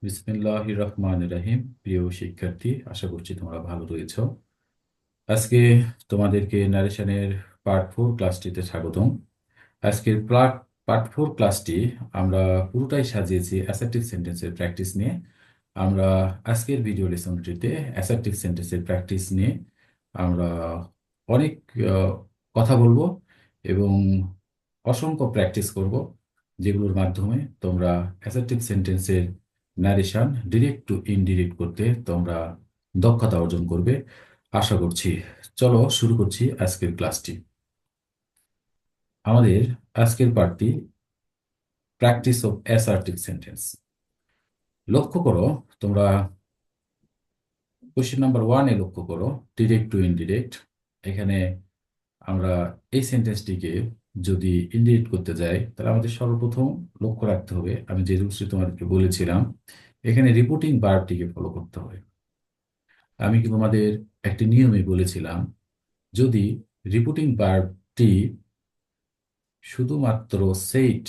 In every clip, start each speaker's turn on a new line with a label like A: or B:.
A: বিসমিল্লাহির রহমানির রহিম। প্রিয় শিক্ষার্থী, আশা করছি তোমরা ভালো রয়েছো। আজকে তোমাদেরকে নারেশনের পার্ট 4 ক্লাসটিতে স্বাগতম। আজকের পার্ট 4 ক্লাসটি আমরা পুরোটাই সাজিয়েছি অ্যাসার্টিভ সেন্টেন্সের প্র্যাকটিস নিয়ে। আমরা আজকের ভিডিও লেসনটিতে অ্যাসার্টিভ সেন্টেন্সের প্র্যাকটিস নিয়ে আমরা অনেক আহ, কথা বলবো এবং অসংখ্য প্র্যাকটিস করব, যেগুলোর মাধ্যমে তোমরা অ্যাসার্টিভ সেন্টেন্সের ন্যারেশন ডিরেক্ট টু ইনডিরেক্ট করতে তোমরা দক্ষতা অর্জন করবে আশা করছি। চলো শুরু করছি আজকের ক্লাসটি। আমাদের আজকের পার্টটি প্র্যাকটিস অফ অ্যাসার্টিভ সেন্টেন্স। লক্ষ্য করো, তোমরা কোশ্চেন নাম্বার 1-এ লক্ষ্য করো, ডিরেক্ট টু ইনডিরেক্ট। এখানে আমরা এই সেন্টেন্সটিকে যদি ইনডিরেক্ট করতে যাই, তাহলে আমাদের সর্বপ্রথম লক্ষ্য রাখতে হবে, আমি যে রুলসটি তোমাদেরকে বলেছিলাম, এখানে রিপোর্টিং ভার্বটিকে ফলো করতে হবে। আমি কি তোমাদের একটি নিয়মে বলেছিলাম, যদি রিপোর্টিং ভার্বটি শুধুমাত্র সেইড,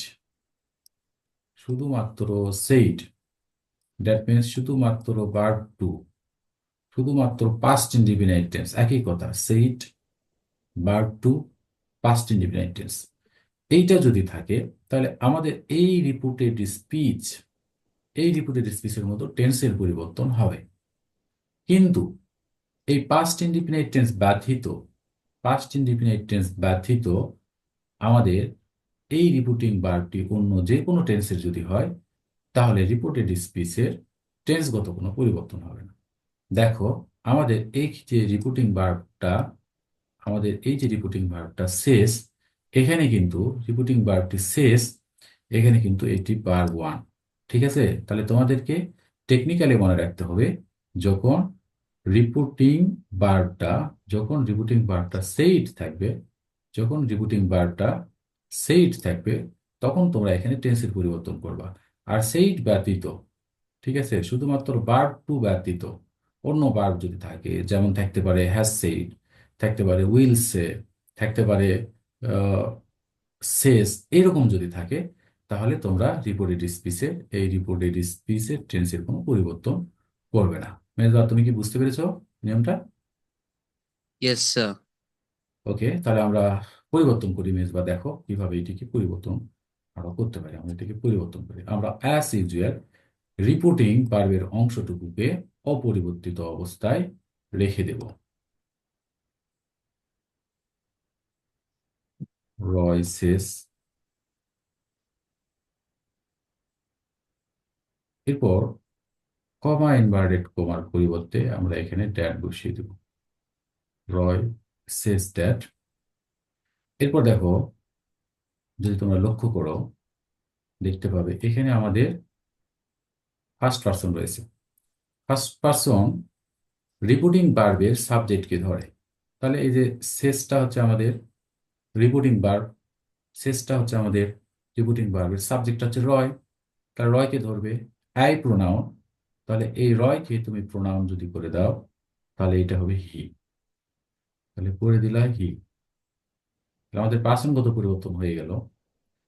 A: শুধুমাত্র সেইড, দ্যাট মিনস শুধুমাত্র ভার্ব টু, শুধুমাত্র পাস্ট ইনডিফিনাইট টেন্স, একই কথা, said, verb two, past indefinite tense, এইটা যদি থাকে, তাহলে আমাদের এই রিপোর্টেড স্পিচের মতো টেন্সের পরিবর্তন হবে। কিন্তু এই পাস্ট ইনডিফিনাইট টেন্স ব্যতীত আমাদের এই রিপোর্টিং ভার্বটি অন্য যে কোনো টেন্সের যদি হয়, তাহলে রিপোর্টেড স্পিচের টেন্সগত কোনো পরিবর্তন হবে না। দেখো, আমাদের এই যে রিপোর্টিং ভার্বটা শেষ, এখানে কিন্তু রিপোর্টিং ভার্বটি শেষ, এখানে কিন্তু এটি ভার্ব 1। ঠিক আছে, তাহলে তোমাদেরকে টেকনিক্যালি মনে রাখতে হবে, যখন রিপোর্টিং ভার্বটা যখন রিপোর্টিং ভার্বটা সেইড থাকবে, যখন রিপোর্টিং ভার্বটা সেইড থাকবে, তখন তোমরা এখানে টেন্সের পরিবর্তন করবা। আর সেইড ব্যতীত, ঠিক আছে, শুধুমাত্র ভার্ব টু ব্যতীত অন্য ভার্ব যদি থাকে, যেমন থাকতে পারে হ্যাজ সেইড, থাকতে পারে উইল সে, থাকতে পারে সেস, এরকম যদি থাকে, তাহলে তোমরা রিপোর্টেড স্পিচের টেন্সের কোনো পরিবর্তন করবে না। মেজবা, তুমি কি বুঝতে পেরেছো নিয়মটা?
B: Yes sir.
A: ওকে, তাহলে আমরা পরিবর্তন করি। মেজবা, দেখো কিভাবে এটিকে পরিবর্তন আমরা করতে পারি। আমরা এটিকে পরিবর্তন করি, আমরা অ্যাজ ইউজুয়াল রিপোর্টিং ভার্বের অংশটুকুকে অপরিবর্তিত অবস্থায় রেখে দেব। রয় সেস, এরপর কমা ইনভার্টেড কমার পরিবর্তে আমরা এখানে ড্যাট বসিয়ে দেব। রয় সেস ড্যাট। এরপর দেখো, যদি তোমরা লক্ষ্য করো, দেখতে পাবে এখানে আমাদের ফার্স্ট পার্সন রয়েছে। ফার্স্ট পার্সন রিপোর্টিং ভার্বের সাবজেক্টকে ধরে। তাহলে এই যে শেষটা হচ্ছে আমাদের রিপোর্টিং ভার্ব, শেষটা হচ্ছে আমাদের রিপোর্টিং ভার্বের সাবজেক্ট হচ্ছে রয়, তাহলে রয়কে ধরবে। আই প্রোনাউন, তাহলে এই রয়কে তুমি প্রোনাউন যদি করে দাও, তাহলে এটা হবে হি। তাহলে করে দিলা হি, তাহলে আমাদের পার্সনগত পরিবর্তন হয়ে গেল,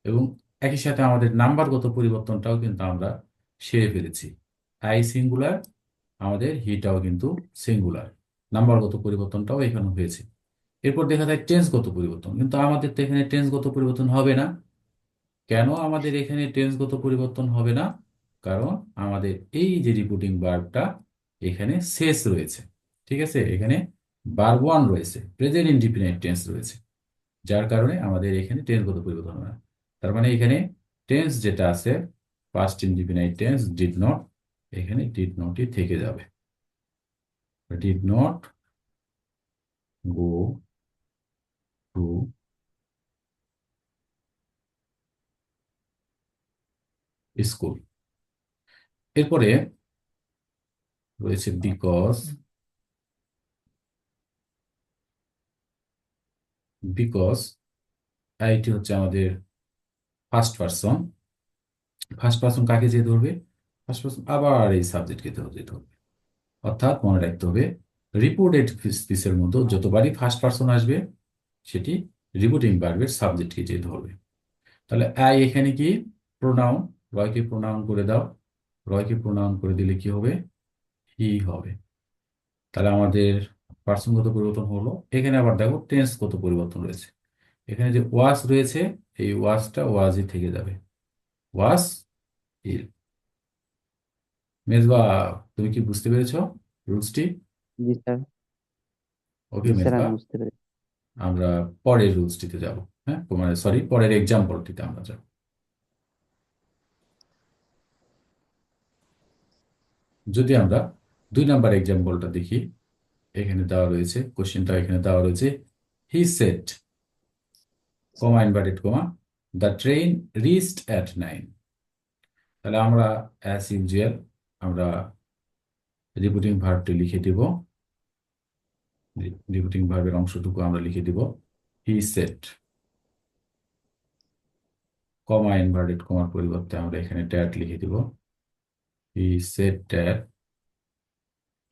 A: এবং একই সাথে আমাদের নাম্বারগত পরিবর্তনটাও কিন্তু আমরা সেরে ফেলেছি। আই সিঙ্গুলার, আমাদের হিটাও কিন্তু সিঙ্গুলার, নাম্বারগত পরিবর্তনটাও এখানে হয়েছে। এরপর দেখা যায় টেন্সগত পরিবর্তন, কিন্তু আমাদের তো এখানে টেন্সগত পরিবর্তন হবে না। কেন আমাদের এখানে টেন্সগত পরিবর্তন হবে না? কারণ আমাদের এই যে রিপোর্টিং ভার্বটা এখানে শেষ রয়েছে। ঠিক আছে, এখানে ভার্ব 1 রয়েছে, প্রেজেন্ট ইনডিফিনিট টেন্স রয়েছে, যার কারণে আমাদের এখানে টেন্সগত পরিবর্তন হয় না। তার মানে এখানে টেন্স যেটা আছে, past indefinite tense did not, এখানে ডিড নটই থেকে যাবে। Did not go to school. এরপরে রয়েছে বিকজ। বিকজ এটি হচ্ছে আমাদের ফার্স্ট পার্সন। ফার্স্ট পার্সন কাকে যে ধরবে? ফার্স্ট পার্সন আবার এই সাবজেক্টকে ধরবে। অর্থাৎ মনে রাখতে হবে, রিপোর্টেড স্পিচের মধ্যে যতবারই ফার্স্ট পার্সন আসবে, সেটি রিপোর্টিং ভার্বের সাবজেক্টকে যে ধরবে। তাহলে আই এখানে কি প্রোনাউন, রয়কে প্রোনাউন করে দাও। রয়কে প্রোনাউন করে দিলে কি হবে? হি হবে। তাহলে আমাদের পার্সনগত পরিবর্তন হলো। এখানে আবার দেখো টেন্স কত পরিবর্তন রয়েছে। এখানে যে ওয়াজ রয়েছে, এই ওয়াজটা ওয়াজই থেকে যাবে, ওয়াজ ইল। মেজবা, তুমি কি বুঝতে পেরেছো রুলসটি?
C: জি স্যার।
A: ওকে
C: জি স্যার,
A: মেজবা,
C: আমি বুঝতে পেরেছি।
A: আমরা পরের রুলসটিতে যাব। হ্যাঁ, মানে সরি, পরের এক্সাম্পলটিতে আমরা যাব। যদি আমরা 2 নাম্বার এক্সাম্পলটা দেখি, এখানে দেওয়া রয়েছে, কোশ্চেনটা এখানে দেওয়া রয়েছে, he said, comma inverted comma, the train reached at 9। তাহলে আমরা অ্যাজ ইউজুয়াল আমরা রিপিটিং ভার্বটি লিখে দিব। রিপিটিং ভার্বের অংশটুকু আমরা লিখে দিব হি সেড, কমা ইনভার্টেড কমার পরিবর্তে আমরা এখানে ড্যাট লিখে দিব, হি সেড ড্যাট।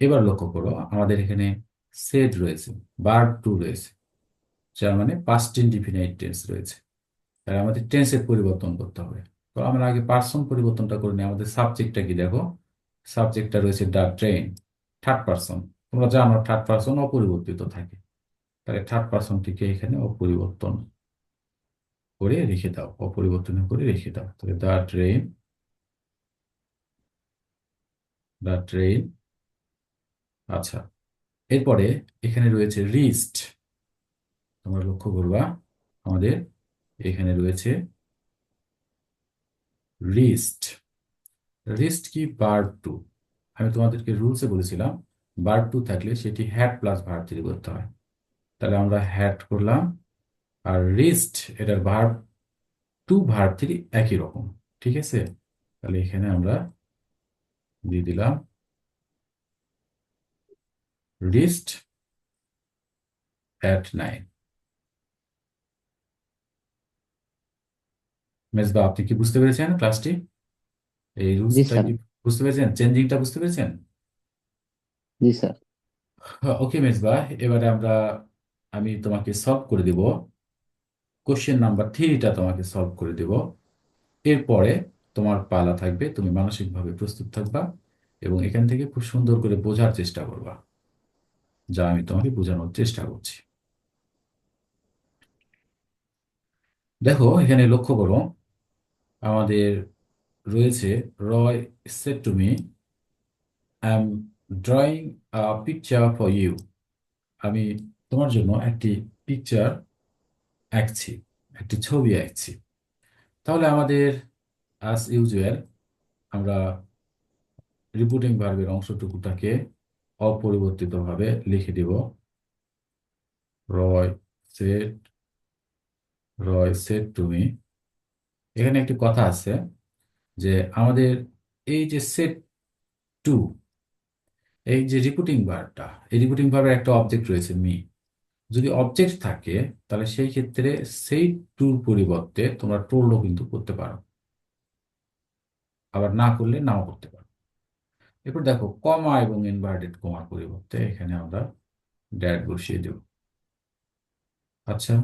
A: এবার লক্ষ্য করো, আমাদের এখানে সেড রয়েছে, ভার্ব টু রয়েছে, যার মানে পাস্ট ইনডিফিনাইট টেন্স রয়েছে। তাহলে আমাদের টেন্সের পরিবর্তন করতে হবে। তো আমরা আগে পার্সন পরিবর্তনটা করে নিই। আমাদের সাবজেক্টটা কি দেখো, সাবজেক্টটা রয়েছে দ্য ট্রেন, থার্ড পার্সন। তোমরা জানো থার্ড পার্সন অপরিবর্তিত থাকে। তাহলে থার্ড পার্সনটিকে এখানে অপরিবর্তন করে রেখে দাও, অপরিবর্তন করে রেখে দাও। তাহলে দ্য ট্রেন, দ্য ট্রেন। আচ্ছা, এরপরে এখানে রয়েছে রিস্ট। তোমরা লক্ষ্য করবা, আমাদের এখানে রয়েছে রিস্ট। রিস্ট কি? Verb two. আমি তোমাদেরকে রুলসে বলেছিলাম ভার্ব টু থাকলে সেটি হ্যাড প্লাস ভার্ব থ্রি করতে হয়। তাহলে আমরা হ্যাড করলাম, আর রিস্ট এটার ভার্ব টু ভার্ব থ্রি একই রকম। ঠিক আছে, তাহলে এখানে আমরা দিয়ে দিলাম রিস্ট অ্যাট 9। মেজবা, আপনি কি বুঝতে পেরেছেন ক্লাসটি? এই
C: জি
A: রুলসটা
C: স্যার।
A: কি বুঝতে পেরেছেন? চেঞ্জিংটা বুঝতে পেরেছেন?
C: জি স্যার।
A: ওকে মেজবা, এবারে আমি তোমাকে সলভ করে দিব, কোশ্চেন নাম্বার 3টা তোমাকে সলভ করে দিব। এরপরে তোমার পালা থাকবে, তুমি মানসিকভাবে প্রস্তুত থাকবা এবং এখান থেকে খুব সুন্দর করে বোঝার চেষ্টা করবা, যা আমি তোমাকে বোঝানোর চেষ্টা করছি। দেখো এখানে লক্ষ্য করো, আমাদের রয়েছে Roy said to me, I am drawing a picture for you. আমি তোমার জন্য একটি পিকচার আঁকছি, একটি ছবি আঁকছি। তাহলে আমাদের অ্যাজ ইউজুয়াল আমরা রিপিটিং ভার্বের অংশটুকুটাকে অপরিবর্তিতভাবে লিখে দিব, Roy said, Roy said to me. এখানে একটি কথা আছে যে আমাদের এই যে সেড টু, এই যে রিপিটিং ভার্বটা, এই রিপিটিং ভার্বের একটা অবজেক্ট রয়েছে মি। যদি অবজেক্ট থাকে তাহলে সেই ক্ষেত্রে সেই টুর পরিবর্তে তোমরা টোল্ডও কিন্তু করতে পারো, আবার না করলে নাও করতে পারো। এরপর দেখো কমা এবং ইনভার্টেড কমার পরিবর্তে এখানে আমরা ড্যাট বসিয়ে দেব। আচ্ছা,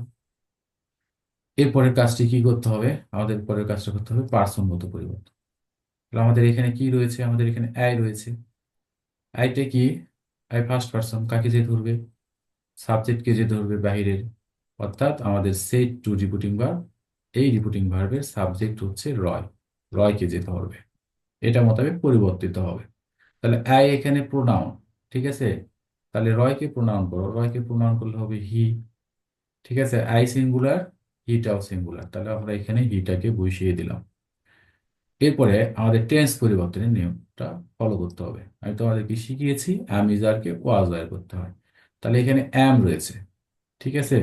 A: এরপরের কাজটি কি করতে হবে? আমাদের পরের কাজটা করতে হবে পার্সনগত পরিবর্তন। তাহলে আমাদের এখানে কি রয়েছে? আমাদের এখানে আই রয়েছে। আইটা কি? আই ফার্স্ট পার্সন, কাকে যে ধরবে? সাবজেক্টকে যে ধরবে বাহিরের। অর্থাৎ আমাদের সেট টু রিপিটিং ভার্ব, এই রিপিটিং ভার্বের সাবজেক্ট হচ্ছে রয়, রয়কে যে ধরবে, এটা মোতাবেক পরিবর্তিত হবে। তাহলে আই এখানে প্রোনাউন, ঠিক আছে। তাহলে রয়কে প্রোনাউন করো, রয়কে প্রোনাউন করলে হবে হি। ঠিক আছে, আই সিঙ্গুলার, হিটাও সিঙ্গুলার, তাহলে আমরা এখানে হিটাকে বসিয়ে দিলাম। এরপরে আমাদের টেন্স পরিবর্তনের নিয়মটা ফলো করতে হবে। আমি তোমাদেরকে শিখিয়েছি অ্যাম ইজারকে ওয়াজ ওয়ার করতে হয়। তাহলে এখানে অ্যাম রয়েছে, ঠিক আছে।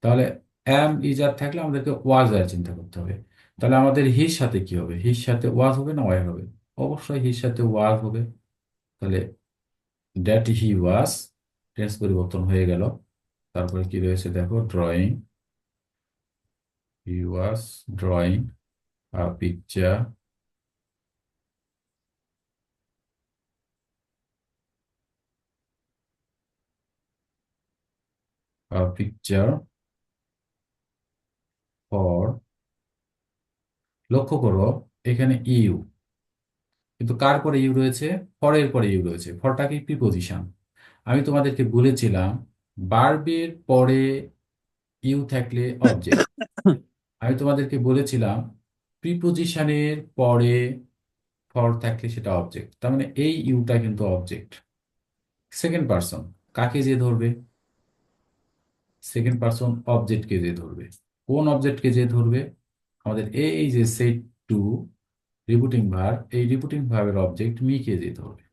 A: তাহলে অ্যাম ইজার থাকলে আমাদেরকে ওয়াজ ওয়ার চিন্তা করতে হবে। তাহলে আমাদের হির সাথে কি হবে? হির সাথে ওয়াজ হবে না ওয়ার হবে? অবশ্যই হির সাথে ওয়াজ হবে। তাহলে দ্যাট হি ওয়াজ, টেন্স পরিবর্তন হয়ে গেল। তারপরে কি রয়েছে দেখো, drawing, he was drawing a picture, a picture for. লক্ষ্য করো এখানে ইউ, কিন্তু কার পরে ইউ রয়েছে? ফরের পরে ইউ রয়েছে। ফরটা কি? প্রিপোজিশন। আমি তোমাদেরকে বলেছিলাম ভার্বের পরে ইউ থাকলে অবজেক্ট। আমি তোমাদেরকে বলেছিলাম প্রিপোজিশনের পরে ফর থাকলে সেটা অবজেক্ট। তার মানে এই ইউটা কিন্তু অবজেক্ট। সেকেন্ড পার্সন কাকে যে ধরবে? সেকেন্ড পার্সন অবজেক্টকে যে ধরবে। কোন অবজেক্টকে যে ধরবে? আমাদের এই যে সেট টু রিপিটিং ভার্ব, এই রিপিটিং ভার্বের অবজেক্ট মি কে যে ধরবে।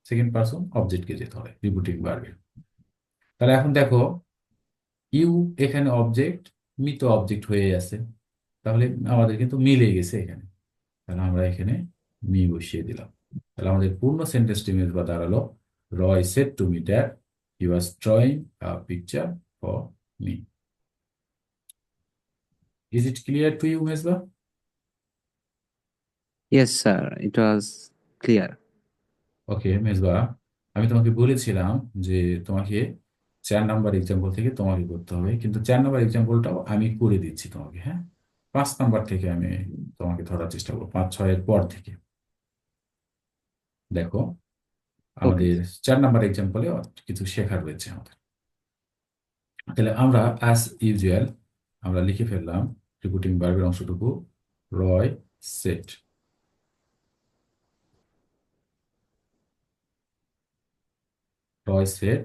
A: সেকেন্ড পার্সন অবজেক্টকে যে ধরে রিপিটিং ভার্বের। তাহলে এখন দেখো ইউ এখানে অবজেক্ট, মি তো অবজেক্ট হয়ে আছে, তাহলে আমাদের কিন্তু মিলে গেছে এখানে। তাহলে আমরা এখানে মি বসিয়ে দিলাম। তাহলে আমাদের পূর্ণ সেন্টেন্সটি মেজবা দাঁড়ালো, Roy said to me that he was drawing a picture for me. Is it clear to you Mezba?
B: Yes, sir. It was clear.
A: Okay Mezba, আমি তোমাকে বলেছিলাম যে তোমাকে 4 নাম্বার এক্সাম্পল থেকে তোমাকে করতে হবে, কিন্তু 4 নাম্বার এক্সাম্পলটাও আমি করে দিচ্ছি তোমাকে, হ্যাঁ। 5 নাম্বার থেকে আমি তোমাকে ধরার চেষ্টা করবো, 5, 6-এর পর থেকে। দেখো
B: Okay.
A: আমাদের 4 নাম্বার এক্সাম্পলে কিছু শেখার রয়েছে আমাদের। তাহলে আমরা অ্যাজ ইউজুয়াল আমরা লিখে ফেললাম রিপিটিং ভার্বের অংশটুকু, রয় সেট। রয় সেট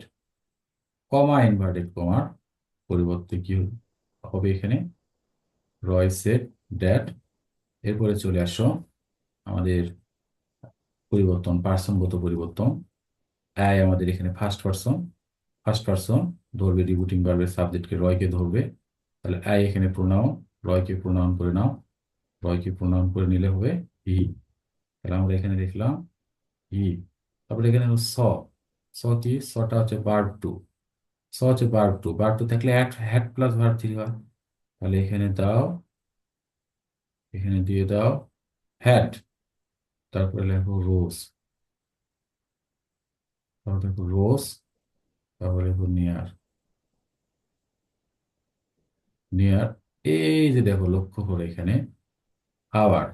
A: কমা ইনভার্টেড কমার পরিবর্তে কি হবে এখানে? রয় সেট দ্যাট। এরপরে চলে আসো আমাদের পরিবর্তন, পার্সনগত পরিবর্তন। আই আমাদের এখানে ফার্স্ট পার্সন। ফার্স্ট পার্সন ধরবে রিপিটিং ভার্বের সাবজেক্টকে, রয়কে ধরবে। তাহলে আই এখানে প্রোনাউন, রয়কে প্রোনাউন করে নাও। রয়কে প্রোনাউন করে নিলে হবে হি। তাহলে আমরা এখানে দেখলাম হি। তারপরে এখানে হলো স। স কি? সটা হচ্ছে ভার্ব টু। স হচ্ছে ভার্ব টু। ভার্ব টু থাকলে হ্যাড প্লাস ভার্ব থ্রি হয়। তাহলে এখানে দাও, এখানে দিয়ে দাও হ্যাড। তারপরে লেখো রোজ। তারপর দেখো রোজ। তারপরে লেখো নিয়ার। নিয়ার। এই যে দেখো লক্ষ্য করে এখানে আওয়ার।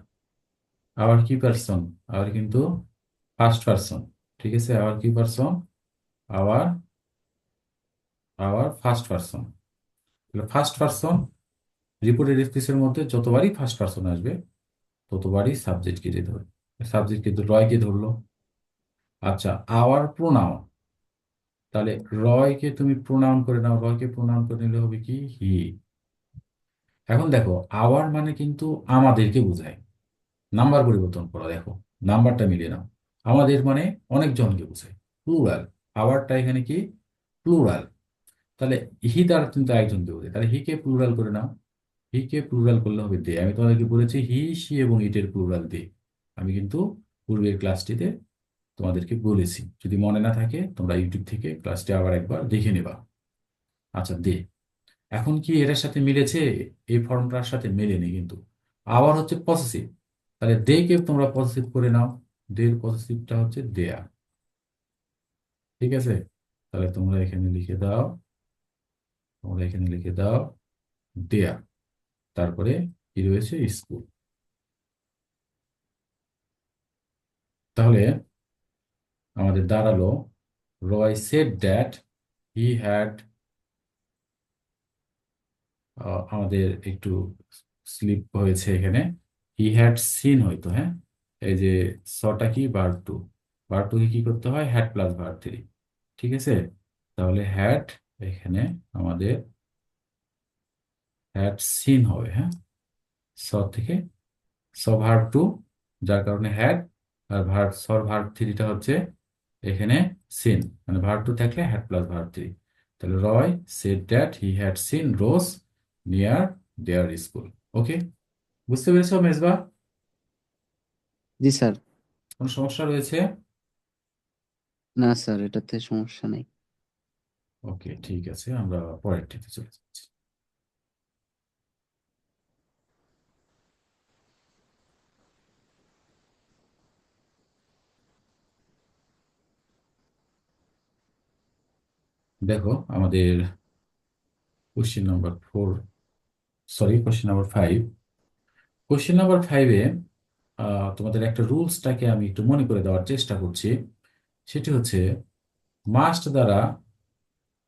A: আওয়ার কি পার্সন? আওয়ার কিন্তু ফার্স্ট পার্সন। ঠিক আছে, আওয়ার কি person? Our, our first person. তাহলে ফার্স্ট পার্সন রিপোর্টেড স্পিচের মধ্যে যতবারই ফার্স্ট পার্সন আসবে ততবারই সাবজেক্টকে যে ধরবে। সাবজেক্ট কিন্তু রয়কে ধরলো। আচ্ছা, আওয়ার প্রোনাউন। তাহলে রয়কে তুমি প্রোনাউন করে নাও, রয়কে প্রোনাউন করে নিলে হবে কি? হি। এখন দেখো আওয়ার মানে কিন্তু আমাদেরকে বোঝায়। নাম্বার পরিবর্তন করো, দেখো নাম্বারটা মিলিয়ে নাও। আমাদের মানে অনেকজনকে বোঝায়, প্লুরাল। আওয়ারটা এখানে কি? প্লুরাল। তাহলে হি দ্বারা কিন্তু একজনকে বোঝায়, তাহলে হিকে প্লুরাল করে নাও। হিকে প্লুরাল করলে হবে দে। আমি তোমাদেরকে বলেছি হি, সি এবং ইটের প্লুরাল দে। আমি কিন্তু পূর্বের ক্লাসটিতে তোমাদেরকে বলেছি, যদি মনে না থাকে তোমরা ইউটিউব থেকে ক্লাসটি আবার একবার দেখে নেবা। আচ্ছা দে, এখন কি এটার সাথে মিলেছে? এই ফর্মটার সাথে মেলেনি কিন্তু। আবার হচ্ছে পসেসিভ। তাহলে দে কে তোমরা পসেসিভ করে নাও। দের পসেসিভটা হচ্ছে দেয়া। ঠিক আছে, তাহলে তোমরা এখানে লিখে দাও, তোমরা এখানে লিখে দাও দেয়া। তারপরে কি রয়েছে? স্কুল। তাহলে আমাদের দাঁড়ালো Roy said that he had, আমাদের একটু স্লিপ হয়েছে এখানে, হি হ্যাড সিন হয়তো, হ্যাঁ। এই যে সটা কি? Verb two. ভার্ব টুকে কি করতে হয়? Had plus verb three. ঠিক আছে, তাহলে হ্যাড এখানে আমাদের হ্যাড সিন হবে, হ্যাঁ। স থেকে স ভার্ব টু, যার কারণে হ্যাড। আর ভার্ব সর ভার্ব থ্রিটা হচ্ছে এখানে সিন, মানে ভার্ব টু থাকলে হ্যাড প্লাস ভার্ব থ্রি। তাহলে Roy said that he had seen rose near there school. Okay, বুঝতে পেরেছো মেজবা?
B: জি স্যার।
A: কোনো সমস্যা রয়েছে?
B: না স্যার, এটাতে সমস্যা নেই।
A: ওকে ঠিক আছে, আমরা পরেরটিতে চলে যাচ্ছি। দেখো আমাদের question number 4, sorry question number 5। Question number 5-এ তোমাদের একটা রুলসটাকে আমি একটু মনে করে দেওয়ার চেষ্টা করছি। সেটি হচ্ছে, মাস্ট দ্বারা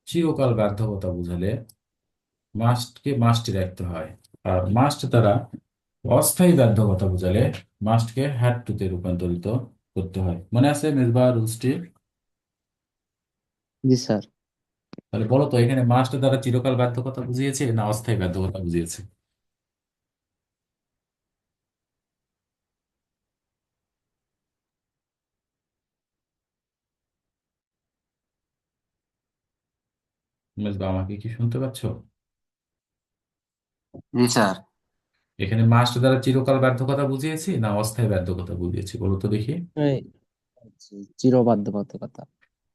A: চিরকাল বাধ্যকতা বোঝালে মাস্টকে মাস্টই রাখতে হয়, আর মাস্ট দ্বারা অস্থায়ী বাধ্যকতা বোঝালে মাস্টকে হ্যাড টুতে রূপান্তরিত করতে হয়। মনে আছে মেজবা রুলসটি?
C: জি স্যার।
A: তাহলে বলো তো, এখানে মাস্ট দ্বারা চিরকাল বাধ্যকতা বুঝিয়েছে না অস্থায়ী বাধ্যকতা বুঝিয়েছে? মেজবা, আমাকে কি শুনতে পাচ্ছ?
B: জি স্যার।
A: এখানে মাস্ট দ্বারা চিরকাল বাধ্যকতা বুঝিয়েছি না অস্থায়ী বাধ্যকতা বুঝিয়েছি, বলো তো দেখি।
C: এই চিরবাধ্যবাধকতা।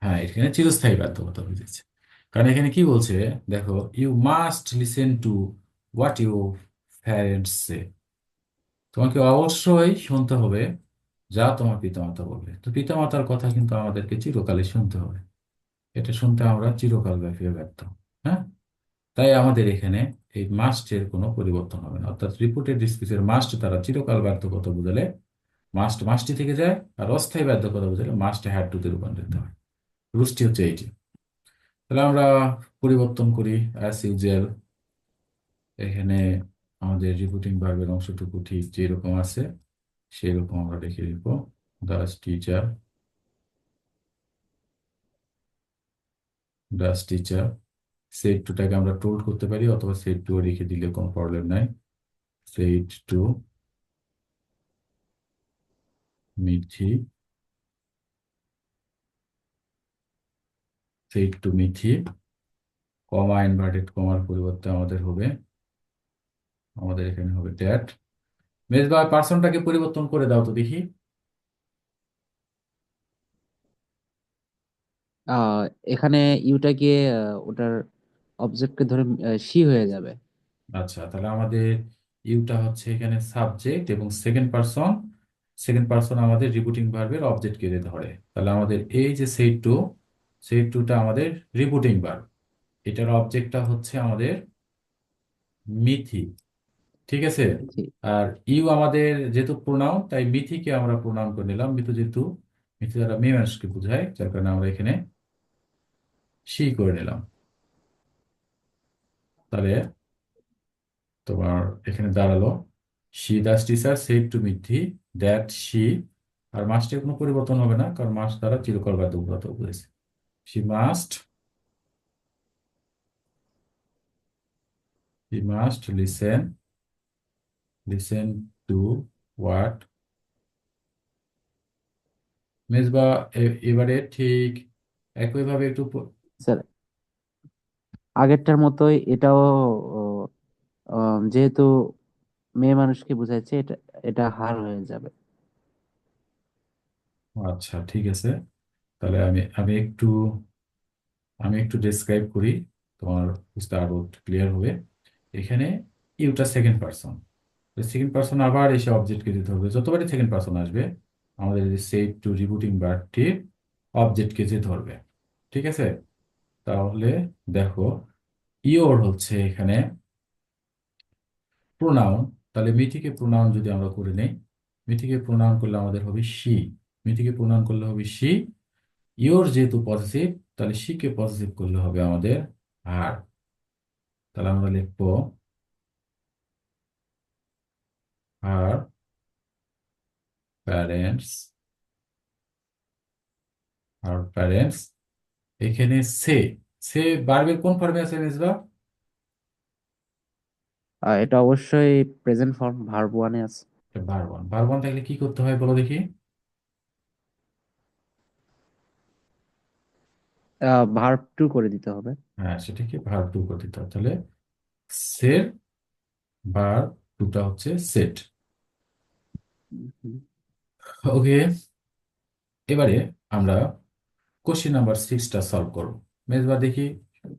A: হ্যাঁ, এখানে চিরস্থায়ী বাধ্যকতা বুঝিয়েছে। কারণ এখানে কি বলছে, দেখো, you must listen to what you parents say. তোমাকে অবশ্যই শুনতে হবে যা তোমার পিতামাতা বলবে। তো পিতামাতার কথা কিন্তু আমাদেরকে চিরকালই শুনতে হবে, এটা শুনতে আমরা চিরকাল ব্যাপী ব্যর্থ। হ্যাঁ, তাই আমাদের এখানে এই মাস্টের কোনো পরিবর্তন হবে না, অর্থাৎ রিপোর্টেড স্পিচের মাস্ট তারা চিরকাল বাধ্যকতা বোঝালে মাস্ট মাস্টই থেকে যায়, আর অস্থায়ী বাধ্যকতা বোঝালে মাস্ট হ্যাড টুতে রূপান্তরিত হয়। রুলসটি হচ্ছে এইটি। তাহলে আমরা পরিবর্তন করি অ্যাজ ইউজুয়াল। এখানে আমাদের রিপোর্টিং ভার্বের অংশটুকু ঠিক যেরকম আছে সেই রকম আমরা লিখে দিব। Das teacher, Das teacher. Said টুটাকে আমরা টোল্ড করতে পারি, অথবা সেট টু রেখে দিলে কোনো প্রবলেম নাই। Said to Mithi, said to Mithi, comma inverted কমার পরিবর্তে আমাদের হবে, আমাদের এখানে হবে ড্যাট। মেজবা, পার্সনটাকে পরিবর্তন করে দাও তো দেখি।
C: আহ এখানে ইউটা গিয়ে ওটার অবজেক্টকে ধরে সি হয়ে যাবে।
A: আচ্ছা, তাহলে আমাদের ইউটা হচ্ছে এখানে সাবজেক্ট, এবং সেকেন্ড পারসন, সেকেন্ড পারসন আমাদের রিপিটিং ভার্বের অবজেক্টকে ধরে। তাহলে আমাদের এই যে সেই টু, সেই টুটা আমাদের রিপিটিং ভার্ব, এটার অবজেক্টটা হচ্ছে আমাদের মিথি। ঠিক আছে।
C: জি।
A: আর ইউ আমাদের যেহেতু প্রোনাউন, তাই মিথিকে আমরা প্রোনাউন করে নিলাম। মিথু যেহেতু, মিথি দ্বারা মেয়ে মানুষকে বোঝায়, যার কারণে আমরা এখানে সি করে নিলাম। তাহলে তোমার এখানে দাঁড়ালো, she the teacher said to Mithi that she, আর মাস্টের কোনো পরিবর্তন হবে না, কারণ মাস্ট দ্বারা চিরকাল বাধ্যবাধকতা বুঝেছে। She must, she must listen, listen to what. Mezba, এবারে ঠিক একইভাবে একটু
C: স্যার, আগেরটার মতোই এটাও ও, যেহেতু মেয়ে মানুষকে বোঝাচ্ছে, এটা এটা হার হয়ে যাবে।
A: আচ্ছা ঠিক আছে। তাহলে আমি আমি একটু আমি একটু ডেসক্রাইব করি, তোমার বুঝতে আরো ক্লিয়ার হবে। এখানে ইউটা সেকেন্ড পারসন, সেকেন্ড পারসন আবার এসে অবজেক্টকে দিতে হবে। যতবারই সেকেন্ড পারসন আসবে, আমাদের এই সেট টু রিপিটিং ভার্বটির অবজেক্টকে যে ধরবে। ঠিক আছে। তাহলে দেখো, ইওর হচ্ছে এখানে প্রোনাউন। তাহলে মিথিকে প্রোনাউন যদি আমরা করে নেই, মিথিকে প্রোনাউন করলে আমাদের হবে শি, মিথিকে প্রোনাউন করলে হবে শি। ইওর যেহেতু পজিটিভ, তাহলে শিকে পজিটিভ করলে হবে আমাদের আর। তাহলে আমরা লিখবো আর প্যারেন্টস, আর প্যারেন্টস। এখানে সে, সে বারবের কোন ফর্মে আছে মেজবা?
C: এটা অবশ্যই প্রেজেন্ট ফর্ম ভার্ব ওয়ানে আছে।
A: ভার্ব ওয়ান, ভার্ব ওয়ান থাকলে কি করতে হয় বলো দেখি।
C: ভার্ব টু করে দিতে হবে।
A: হ্যাঁ, সেটাকে ভার্ব টু করে দিতে হবে। তাহলে সের ভার্ব টুটা হচ্ছে সেট।
C: হুম।
A: ওকে, এবারে আমরা কোশ্চেন নাম্বার 6টা সলভ করব। মেজবা দেখি,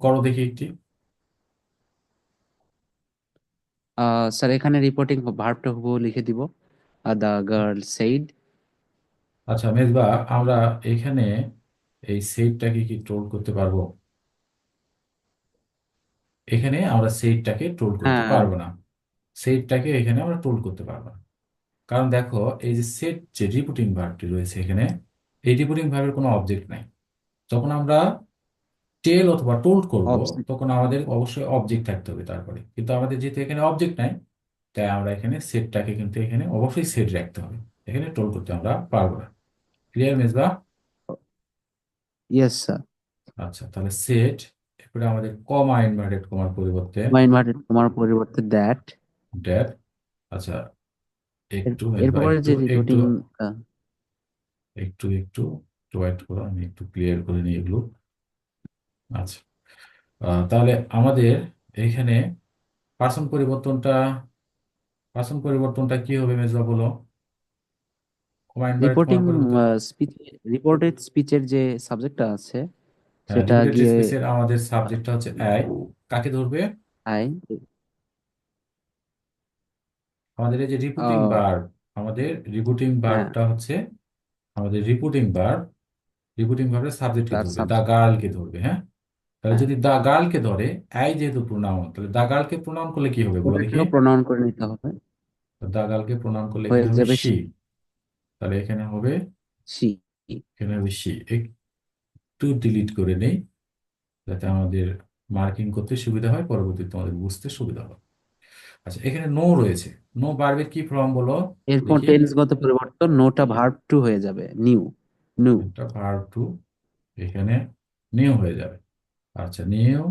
A: করো দেখি একটি।
C: স্যার, এখানে রিপোর্টিং ভার্বটা হুবহু লিখে দিব। The girl said.
A: আচ্ছা মেজবা, আমরা এখানে এই সেটটাকে কি টোল করতে পারবো? এখানে আমরা সেটটাকে টোল করতে
C: হ্যাঁ।
A: পারবো না, সেটটাকে এখানে আমরা টোল করতে পারবো না। কারণ দেখো, এই যে সেট যে রিপিটিং ভার্বটি রয়েছে এখানে, এই রিপিটিং ভার্বের কোনো অবজেক্ট নাই। যখন আমরা টেল অথবা টোল্ড করব,
B: অবজেক্ট।
A: তখন আমাদের অবশ্যই অবজেক্ট থাকতে হবে তারপরে, কিন্তু আমাদের যেহেতু এখানে অবজেক্ট নাই, তাই আমরা এখানে সেটটাকে কিন্তু এখানে অবশ্যই সেট রাখতে হবে, এখানে টোল করতে আমরা পারবো না। ক্লিয়ার মেজবা?
B: Yes sir.
A: আচ্ছা, তাহলে সেট, এরপরে আমাদের কমা ইনভার্টেড কমার পরিবর্তে
B: কমা ইনভার্টেড কমার পরিবর্তে দ্যাট।
A: ড্যাট। আচ্ছা, একটু মেজবা,
B: এরপরে
A: একটু
B: যে
A: একটু
B: রিপোর্টিং।
A: একটু একটু একটু ওয়েট করো, আমি একটু ক্লিয়ার করে নিই এগুলো। আচ্ছা, তাহলে আমাদের এখানে পার্সন পরিবর্তনটা পার্সন পরিবর্তনটা কি হবে মেজবা বলো? কমা ইনভার্টেড
B: রিপোর্টিং
A: কমার পরিবর্তে
B: স্পিচ, রিপোর্টেড স্পিচের যে সাবজেক্টটা আছে সেটা
A: রিপিটেড
B: গিয়ে
A: স্পেসের আমাদের সাবজেক্টটা হচ্ছে আই। কাকে ধরবে?
B: আই।
A: আমাদের এই যে রিপিটিং
B: আহ,
A: ভার্ব, আমাদের রিপিটিং
B: হ্যাঁ,
A: ভার্বটা হচ্ছে, আমাদের রিপিটিং ভার্ব, রিপিটিং ভার্বের সাবজেক্টকে
B: তার
A: ধরবে, দা
B: সাবজেক্ট।
A: গার্লকে ধরবে। হ্যাঁ, তাহলে
B: হ্যাঁ,
A: যদি দা গার্লকে ধরে, আই যেহেতু প্রোনাউন, তাহলে দা গার্লকে প্রোনাউন করলে কি হবে বলো দেখি?
B: ওটাকেও প্রনাউন করে নিতে হবে।
A: দা গার্লকে প্রোনাউন করলে
B: হয়ে
A: এখানে হবে
B: যাবে
A: শি। তাহলে এখানে হবে,
B: সি।
A: এখানে হবে শি। একটু ডিলিট করে নেই, যাতে আমাদের মার্কিং করতে সুবিধা হয়, পরবর্তীতে তোমাদের বুঝতে সুবিধা হয়। আচ্ছা, এখানে নো রয়েছে। নো ভার্বের কি ফর্ম বলো
B: এরপর
A: দেখি?
B: টেন্সগত পরিবর্তন, নোটা ভার্ব টু হয়ে যাবে নিউ। নিউ।
A: একটা ভার্ব টু এখানে নিউ হয়ে যাবে। আচ্ছা, নিউ।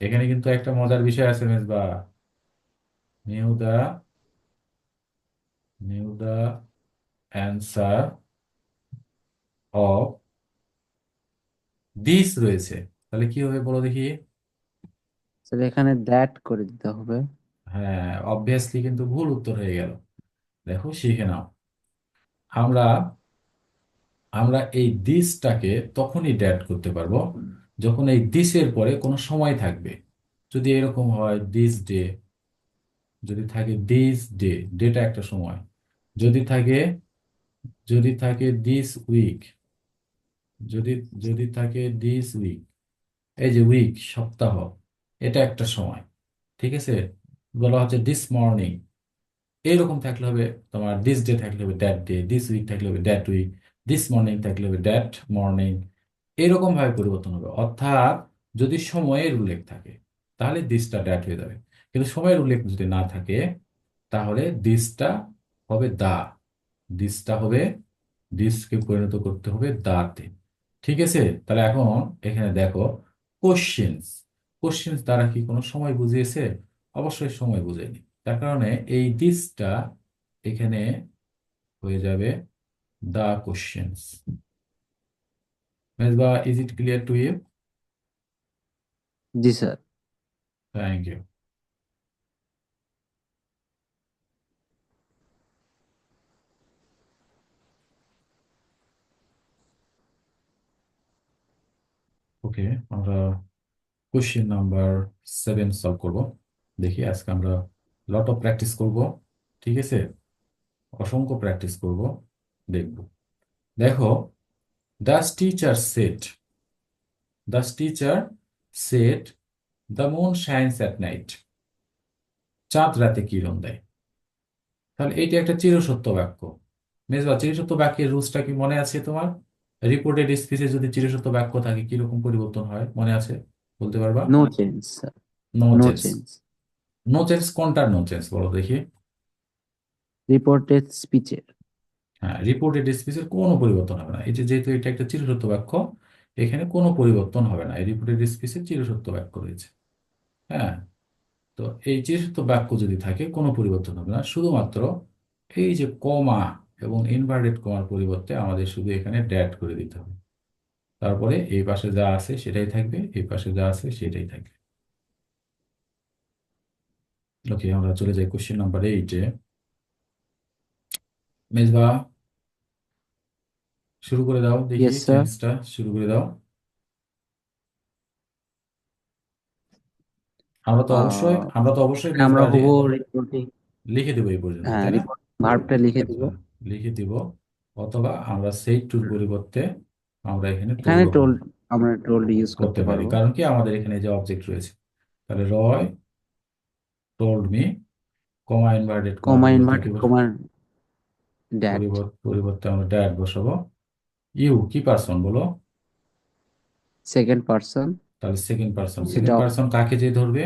A: এখানে কিন্তু একটা মজার বিষয় আছে Mezba. Knew the, knew the answer of this রয়েছে। তাহলে কি হবে বলো দেখি?
B: তাহলে এখানে দ্যাট করে দিতে হবে।
A: হ্যাঁ, অবভিয়াসলি কিন্তু ভুল উত্তর হয়ে গেল। দেখো, শিখে নাও। আমরা আমরা এই দিসটাকে তখনই ড্যাট করতে পারবো যখন এই দিসের পরে কোনো সময় থাকবে। যদি এরকম হয় দিস ডে, যদি থাকে দিস ডে, ডেটা একটা সময়, যদি থাকে, যদি থাকে দিস উইক, যদি যদি থাকে দিস উইক, এই যে উইক সপ্তাহ, এটা একটা সময়, ঠিক আছে? বলা হচ্ছে দিস মর্নিং, এইরকম থাকলে হবে তোমার দিস ডে, থাকলে হবে দ্যাট ডে, দিস উইক থাকলে হবে দ্যাট উইক, দিস মর্নিং থাকলে হবে দ্যাট মর্নিং। এরকম ভাবে পরিবর্তন হবে। অর্থাৎ যদি সময়ের উল্লেখ থাকে, তাহলে দিসটা দ্যাট হয়ে যাবে। কিন্তু সময়ের উল্লেখ যদি না থাকে, তাহলে দিসটা হবে দা, দিসটা হবে, দিসকে পরিণত করতে হবে দাতে। ঠিক আছে? তাহলে এখন এখানে দেখো, কোশ্চেন্স, কোশ্চেন্স দ্বারা কি কোনো সময় বুঝিয়েছে? অবশ্যই সময় বুঝেনি। তার কারণে এই দিসটা এখানে হয়ে যাবে the questions. Mezba, is it clear to you?
B: জি স্যার।
A: Thank you. ওকে, আমরা কোশ্চেন নাম্বার 7 সলভ করব। দেখি, আজকে আমরা লট অফ প্র্যাকটিস করব। ঠিক আছে, অসংখ্য প্র্যাকটিস করব, দেখব। দেখো, Das teacher set, Das teacher set the moon shines at night, চাঁদ রাতে কিরণ দেয়। তাহলে এইটা একটা চিরসত্য বাক্য। মেজবা, চিরসত্য বাক্যের রুলসটা কি মনে আছে তোমার? রিপোর্টেড স্পিচে যদি চিরসত্য বাক্য থাকে কিরকম পরিবর্তন হয় মনে আছে? বলতে পারবা?
B: No change sir.
A: No
B: no
A: change.
B: Change.
A: No change কোনটার নো চেঞ্জ বলো দেখি?
B: রিপোর্টেড স্পিচের।
A: হ্যাঁ, রিপোর্টেড স্পিচের কোনো পরিবর্তন হবে না। এই যে যেহেতু এটা একটা চিরসত্য বাক্য, এখানে কোনো পরিবর্তন হবে না। এই রিপোর্টেড স্পিচের চিরসত্য বাক্য রয়েছে। হ্যাঁ, তো এই চিরসত্য বাক্য যদি থাকে কোনো পরিবর্তন হবে না, শুধুমাত্র এই যে কমা এবং ইনভার্টেড কমার পরিবর্তে আমাদের শুধু এখানে ড্যাট করে দিতে হবে। তারপরে এই পাশে যা আছে সেটাই থাকবে, এই পাশে যা আছে সেটাই থাকবে। ওকে, আমরা চলে যাই কোশ্চেন নাম্বার 8-এ। মেজবা, শুরু করে দাও দেখি,
B: ইয়েস স্যার।
A: টেন্সটা শুরু করে দাও। আমরা তো অবশ্যই
B: এখানে আমরা
A: মেজবা
B: হবো রিপোর্টিং।
A: লিখে দেবো এই পর্যন্ত,
B: হ্যাঁ,
A: তাই না?
B: রিপোর্ট ভার্বটা লিখে দিব।
A: আচ্ছা, লিখে দিব। অথবা আমরা সেই টুর পরিবর্তে আমরা এখানে
B: এখানে
A: টোলও
B: টোল, আমরা টোল ইউজ
A: করতে
B: করতে
A: পারি,
B: পারবো।
A: কারণ কি আমাদের এখানে যে অবজেক্ট রয়েছে। তাহলে রয় টোল্ড মি কমা ইনভার্টেড কমার
C: কমা
A: পরিবর্তে কি
C: ইনভার্টেড কমার ড্যাট।
A: পরিবর্তে আমরা ড্যাট বসাবো। ইউ কি পার্সন বলো?
C: Second person.
A: তাহলে সেকেন্ড পার্সন,
C: এটা
A: সেকেন্ড পার্সন কাকে যে ধরবে?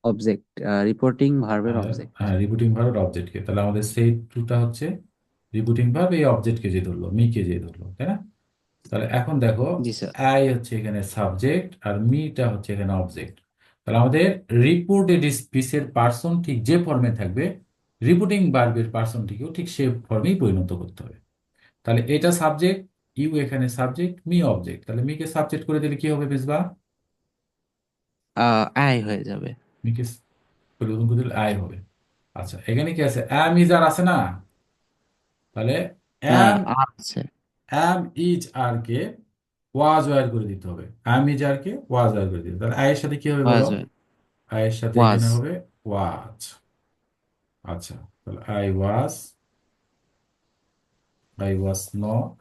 C: অবজেক্ট, রিপোর্টিং ভার্বের অবজেক্ট।
A: হ্যাঁ, রিপিটিং ভার্ব অবজেক্টকে, তাহলে আমাদের সেই টুটা হচ্ছে রিপিটিং ভার্ব, এই অবজেক্টকে যে ধরলো, মিকে যে ধরলো, তাই না? তাহলে এখন দেখো,
C: জি স্যার।
A: আই হচ্ছে এখানে সাবজেক্ট আর মিটা হচ্ছে এখানে অবজেক্ট। তাহলে আমাদের রিপোর্টেড স্পিচের পার্সন ঠিক যে ফর্মে থাকবে, রিপোর্টিং ভার্বের পার্সনটিকেও ঠিক সেই ফর্মেই পরিণত করতে হবে। তাহলে এটা সাবজেক্ট, ইউ এখানে সাবজেক্ট, মি অবজেক্ট, তাহলে মিকে সাবজেক্ট করে দিলে কি হবে মেজবা?
C: আই হয়ে যাবে।
A: মিকে পরিবর্তন করে দিলে আই হবে। আচ্ছা, এখানে কি আছে? অ্যাম ইজ আর আছে না? তাহলে অ্যাম
C: আর আছে।
A: Am is R K was were করে দিতে হবে। Am is R K was were করে দিতে হবে। তাহলে আয়ের সাথে কি হবে বলো?
C: ওয়াজ
A: আয়ের সাথে
C: ওয়াজ
A: এখানে হবে ওয়াজ। আচ্ছা, তাহলে I was not,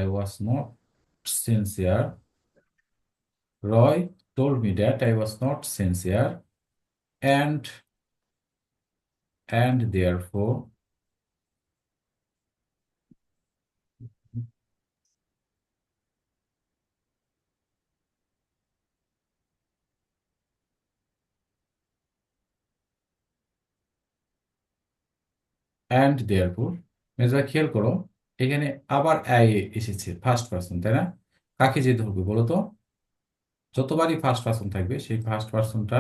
A: I was not sincere. Roy told me that I was not sincere, and therefore, Mezba খেয়াল করো, এখানে আবার আই এসেছে ফার্স্ট পার্সন, তাই না? কাকে যে ধরবে বলো তো? যতবারই ফার্স্ট পার্সন থাকবে সেই ফার্স্ট পার্সনটা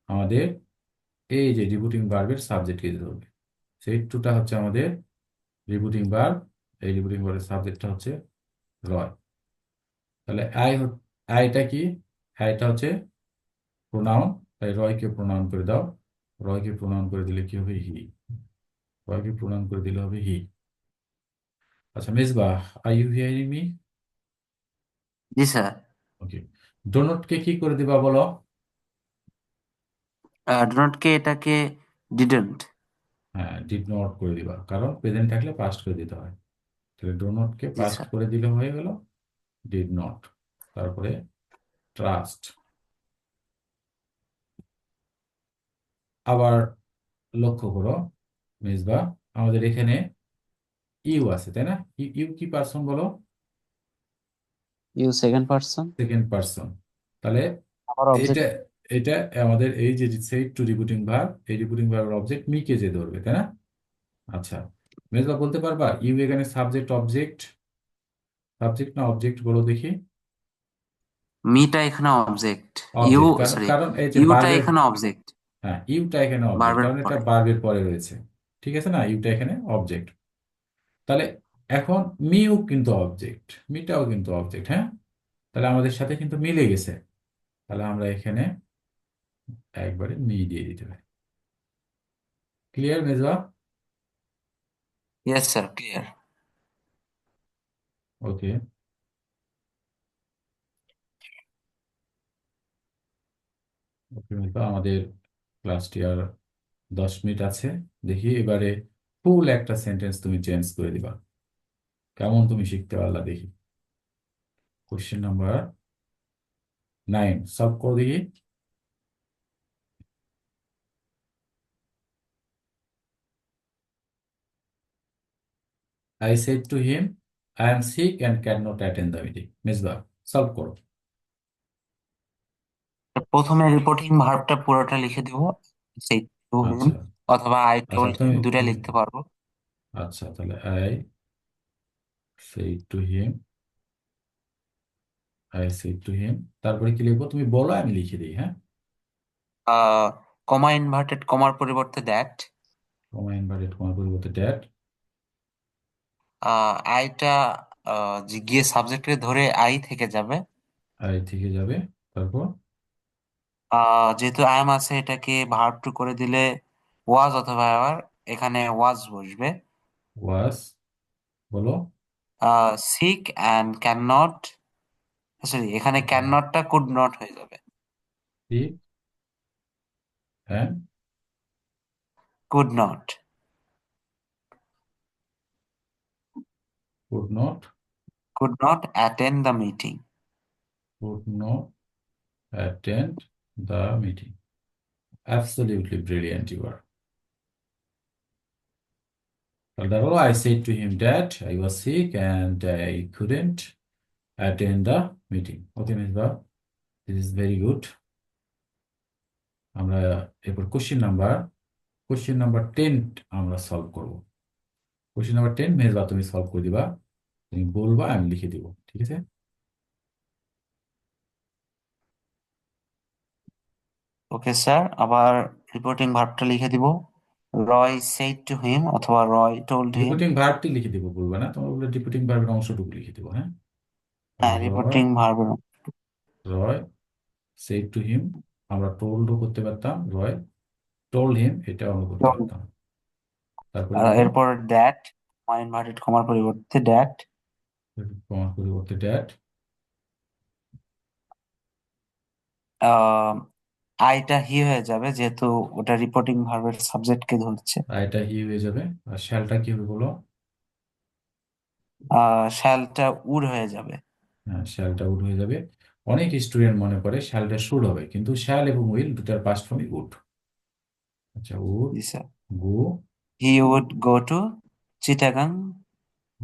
A: আমাদের এই যে রিপিটিং ভার্বের সাবজেক্টকে ধরবে। সেই টুটা হচ্ছে আমাদের রিপিটিং ভার্ব, এই রিপিটিং ভার্বের সাবজেক্টটা হচ্ছে রয়। তাহলে আইটা কি? আইটা হচ্ছে প্রোনাউন, তাই রয়কে প্রোনাউন করে দাও। রয়কে প্রোনাউন করে দিলে কি হবে? হি। রয়কে প্রোনাউন করে দিলে হবে হি। আচ্ছা Mezba, are you hearing me?
C: জি স্যার।
A: ওকে। ডোনটকে কি করে দিবা বলো?
C: ডু নট কে এটাকে ডিডন্ট।
A: হ্যাঁ, ডিড নট করে দিবা, কারণ প্রেজেন্ট থাকলে পাস্ট করে দিতে হয়। তাহলে ডোনটকে
C: জি
A: পাস্ট
C: স্যার।
A: করে দিলে হয়ে গেল ডিড নট। তারপরে ট্রাস্ট। আবার লক্ষ্য করো মেজবা, আমাদের এখানে ইউ আছে, তাই না? ইউ কি পার্সন বলো?
C: You second person.
A: Second person. তাহলে
C: আমার
A: এটা
C: অবজেক্ট।
A: এটা আমাদের এই যে সেই টু রিপিটিং ভার্ব, এই রিপিটিং ভার্বের অবজেক্ট মিকে যে ধরবে, তাই না? আচ্ছা, মেজবা বলতে পারবা ইউ এখানে সাবজেক্ট অবজেক্ট, সাবজেক্ট না অবজেক্ট বলো দেখি?
C: মিটা এখানে অবজেক্ট। ইউ,
A: অবজেক্ট, কারণ
C: সরি,
A: কারণ এই যে
C: ইউটা
A: বার্বের,
C: এখানে অবজেক্ট।
A: হ্যাঁ ইউটা এখানে অবজেক্ট,
C: ভার্বের
A: কারণ এটা
C: পরে।
A: বার্বের পরে রয়েছে। ঠিক আছে না? ইউটা এখানে অবজেক্ট। তাহলে এখন মিও কিন্তু অবজেক্ট, মিটাও কিন্তু অবজেক্ট, হ্যাঁ? তাহলে আমাদের সাথে কিন্তু মিলে গেছে। তাহলে আমরা এখানে একবারে মি দিয়ে দিতে পারি। Clear Mezba?
C: Yes sir, clear.
A: Okay. Okay Mezba, আমাদের ক্লাসটি আর 10 মিনিট আছে। দেখি এবারে ফুল একটা সেন্টেন্স তুমি চেঞ্জ করে দিবা, কেমন তুমি শিখতে পারলা দেখি। কোশ্চেন নাম্বার 9 সলভ করো দেখি। I said to him, I am sick and cannot attend the meeting. Mezba solve করো।
C: প্রথমে রিপোর্টিং ভার্বটা পুরোটা লিখে দিব, সেই টু হিম,
A: আচ্ছা।
C: অথবা আই
A: আচ্ছা
C: টোল্ড হিম,
A: তুমি
C: দুটা
A: তুমি
C: লিখতে পারবো।
A: আচ্ছা, তাহলে I said to him, তারপরে কি লিখবো তুমি বলো, আমি লিখে দিই, হ্যাঁ?
C: কমা ইনভার্টেড কমার পরিবর্তে দ্যাট।
A: কমা ইনভার্টেড কমার পরিবর্তে ড্যাট।
C: আইটা যে গিয়ে সাবজেক্টে ধরে আই থেকে যাবে।
A: আই থেকে যাবে। তারপর
C: যেহেতু আই এম আছে, এটাকে ভার্ব টু করে দিলে ওয়াজ অথবা এভার, এখানে ওয়াজ বসবে।
A: ওয়াজ বলো।
C: Sick and can not, sorry, এখানে ক্যান নটটা কুড নট হয়ে যাবে।
A: Sick and
C: could not.
A: Could not
C: could not attend the meeting.
A: কুড নট attend the meeting. Absolutely brilliant you are. তাহলে I said to him that I was sick and I couldn't attend the meeting. Okay, Misbah, this is very good. আমরা এরপর question number 10 আমরা solve করব। Question number 10 Mezba তুমি solve করে দিবা, তুমি বলবা, আমি লিখে দিব, ঠিক আছে?
B: ওকে স্যার, আবার রিপোর্টিং ভার্বটা লিখে দিব। রয় সেড টু হিম অথবা রয় টোল্ড হিম।
A: রিপিটিং ভার্বটি লিখে দিব, বলবা না, তোমার বলে রিপিটিং ভার্বের অংশটুকু লিখে দিব। হ্যাঁ,
B: হ্যাঁ,
A: রয়
B: রিপোর্টিং ভার্বের।
A: রয় সেড টু হিম, আমরা টোল্ডও করতে পারতাম, রয় টোল্ড হিম এটাও আমরা করতে পারতাম। তারপরে দেখো
B: এরপর দ্যাট, কমা ইনভার্টেড কমার পরিবর্তে দ্যাট।
A: কমার পরিবর্তে ড্যাট,
B: আইটা হি হয়ে যাবে যেহেতু ওটা রিপোর্টিং ভার্বের সাবজেক্টকে ধরছে।
A: এটা হি হয়ে যাবে। আর শ্যালটা কি হবে বলো?
B: শ্যালটা উড হয়ে যাবে।
A: হ্যাঁ, শ্যালটা উড হয়ে যাবে। অনেক স্টুডেন্ট মনে করে শ্যালটা শুড হবে, কিন্তু শ্যাল এবং উইল দুটার পাস্ট ফর্মই উড। আচ্ছা, উড
B: জি sir.
A: Go,
B: he would go to Chittagong.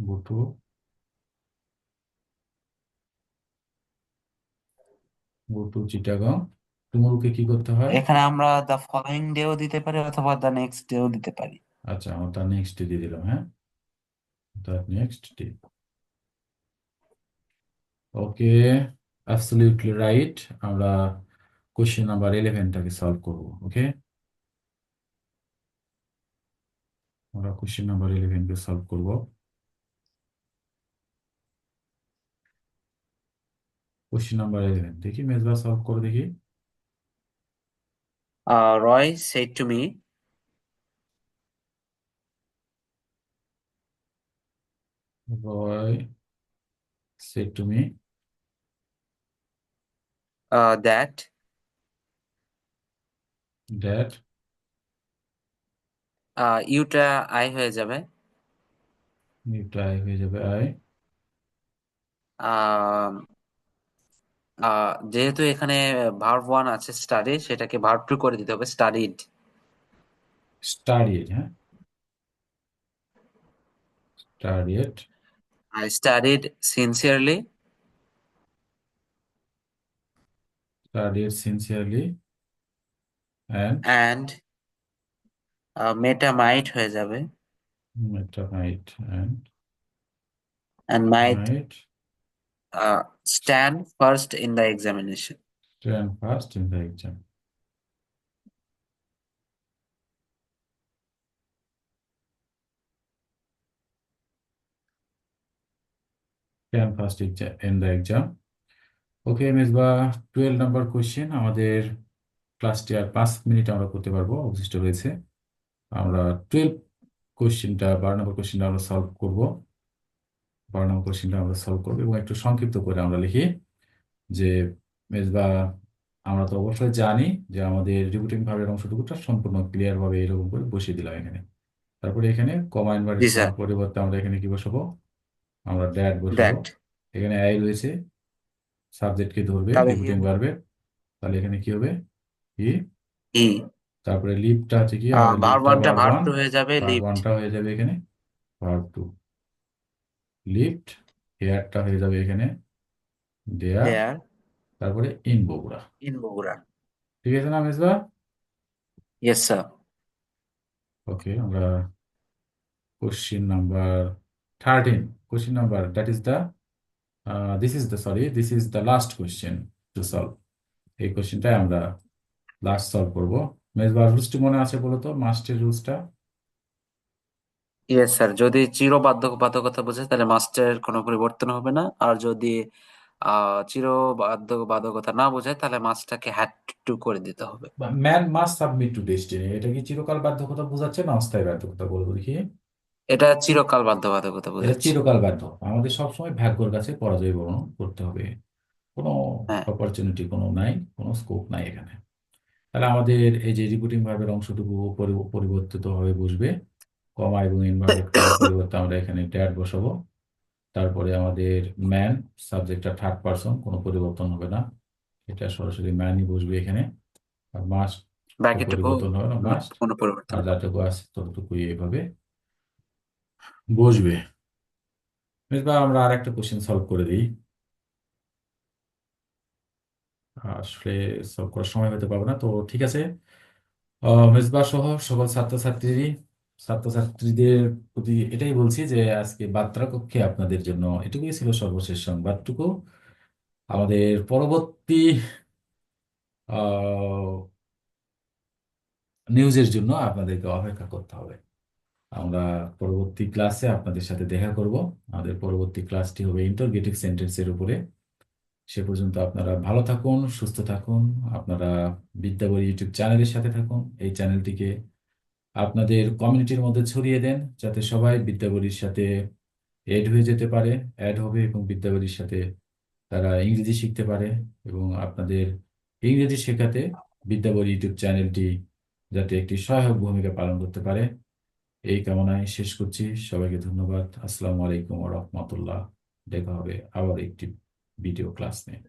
A: Go to, go to Chittagong. টুমরুকে কি করতে হয়?
B: এখানে আমরা দ্য ফলোইং ডেও দিতে পারি অথবা দ্য নেক্সট ডেও দিতে পারি।
A: আচ্ছা, আমরা তার নেক্সট ডে দিয়ে দিলাম। হ্যাঁ, তার next day. Okay, absolutely right. আমরা কোশ্চেন নাম্বার 11টাকে সলভ করব। ওকে, আমরা কোশ্চেন নাম্বার 11কে সলভ করব। কোশ্চেন নাম্বার 11 দেখি, মেজবা সলভ করে দেখি।
B: Roy said to me
A: Roy said to me
B: that
A: that
B: ইউটা আই হয়ে যাবে।
A: এটা হয়ে যাবে I
B: আহ, যেহেতু এখানে ভার্ব ওয়ান আছে স্টাডি, সেটাকে ভার্ব টু করে দিতে হবে স্টাডিড।
A: studied, হ্যাঁ, studied,
B: I studied sincerely
A: studied sincerely and
B: and মেটা মাইট হয়ে যাবে
A: এটা might and
B: and mite
A: might
B: stand first in the examination.
A: stand first in the exam. Stand first in the exam. Okay Mezba, 12 number question আমাদের ক্লাসটি আর 5 minute আমরা করতে পারবো, অবশিষ্ট রয়েছে। আমরা 12 কোশ্চেনটা, 12 নম্বর কোশ্চেনটা আমরা সলভ করব। 12 নম্বর কোশ্চেনটা আমরা সলভ করবো এবং একটু সংক্ষিপ্ত করে আমরা লিখি যে মেজবা, আমরা তো অবশ্যই জানি যে আমাদের রিপিটিং ভার্বের অংশটুকুটা সম্পূর্ণ ক্লিয়ার ভাবে এরকম করে বসিয়ে দিলাম এখানে। তারপরে এখানে কমা ইনভার্টেড
B: জি স্যার।
A: কমার পরিবর্তে আমরা এখানে কি বসাবো? আমরা ড্যাট বসাবো।
B: দ্যাট,
A: এখানে আই রয়েছে, সাবজেক্টকে ধরবে
B: তাহলে হি
A: রিপিটিং ভার্বে, তাহলে এখানে কি হবে? হি।
B: হি।
A: তারপরে লিভটা হচ্ছে কি, আমাদের
B: ভার্ব
A: লিভটা
B: ওয়ানটা
A: ভার্ব
B: ভার্ব
A: ওয়ান,
B: টু হয়ে যাবে
A: ভার্ব
B: লিভড।
A: ওয়ানটা হয়ে যাবে এখানে ভার্ব টু, লিভড। হেয়ারটা হয়ে যাবে এখানে দেয়ার,
B: দেয়ার
A: তারপরে ইন বগুড়া।
B: ইন বগুড়া।
A: ঠিক আছে না মেজবা?
B: Yes sir.
A: ওকে, আমরা question number 13. Question number, that is the, this is the last question to solve. এই কোশ্চেনটাই আমরা লাস্ট সলভ করব। মেজবার রুলসটি মনে আছে বলো তো, মাস্টের রুলসটা?
B: ইয়েস স্যার, যদি চির বাধ্যবাধকতা বোঝায় তাহলে মাস্টের কোনো পরিবর্তন হবে না, আর যদি চির বাধ্যবাধকতা না বোঝায় তাহলে মাস্টটাকে হ্যাড টু করে দিতে হবে।
A: Man must submit to destiny, এটা কি চিরকাল বাধ্যকতা বোঝাচ্ছে না অস্থায়ী বাধ্যকতা, বলবো দেখি।
B: এটা চিরকাল বাধ্যবাধকতা
A: এটা
B: বোঝাচ্ছে।
A: চিরকাল বাধ্য, আমাদের সবসময় ভাগ্যের কাছে পরাজয় বরণ করতে হবে, কোনো
B: হ্যাঁ।
A: অপরচুনিটি কোনো নাই, কোনো স্কোপ নাই এখানে। তাহলে আমাদের এই যে রিপিটিং ভার্বের অংশটুকু পরিবর্তিত হয়ে বসবে, কমা এবং ইনভার্টেড কমার পরিবর্তে আমরা এখানে ড্যাট বসাবো। তারপরে আমাদের ম্যান, সাবজেক্টটা থার্ড পারসন, কোনো পরিবর্তন হবে না। এটা সরাসরি মানই বসবে এখানে। আর মাস তো
B: বাকিটুকু
A: পরিবর্তন হবে না, মাস।
B: কোনো পরিবর্তন
A: আর
B: হবে না।
A: যতটুকু আছে ততটুকুই এইভাবে বসবে। এবার আমরা আর একটা কোশ্চেন সলভ করে দিই। আসলে সলভ করার সময় হতে পারবো না, তো ঠিক আছে। মেজবাহ সহ সকল ছাত্রছাত্রীদের প্রতি এটাই বলছি যে আজকে বার্তা কক্ষে আপনাদের জন্য এটুকুই ছিল সর্বশেষ সংবাদটুকু। আমাদের পরবর্তী নিউজের জন্য আপনাদেরকে অপেক্ষা করতে হবে। আমরা পরবর্তী ক্লাসে আপনাদের সাথে দেখা করব। আমাদের পরবর্তী ক্লাসটি হবে ইন্টারগেটিভ সেন্টেন্সের উপরে। সে পর্যন্ত আপনারা ভালো থাকুন, সুস্থ থাকুন। আপনারা বিদ্যাবরী ইউটিউব চ্যানেলের সাথে থাকুন। এই চ্যানেলটিকে আপনাদের কমিউনিটির মধ্যে ছড়িয়ে দেন, যাতে সবাই বিদ্যাবরীর সাথে এড হয়ে যেতে পারে, অ্যাড হবে এবং বিদ্যাবরীর সাথে তারা ইংরেজি শিখতে পারে। এবং আপনাদের ইংরেজি শেখাতে বিদ্যাবরী ইউটিউব চ্যানেলটি যাতে একটি সহায়ক ভূমিকা পালন করতে পারে, এই কামনায় শেষ করছি। সবাইকে ধন্যবাদ। আসসালামু আলাইকুম ওয়া রাহমাতুল্লাহ। দেখা হবে আবার একটি ভিডিও ক্লাস নিয়ে।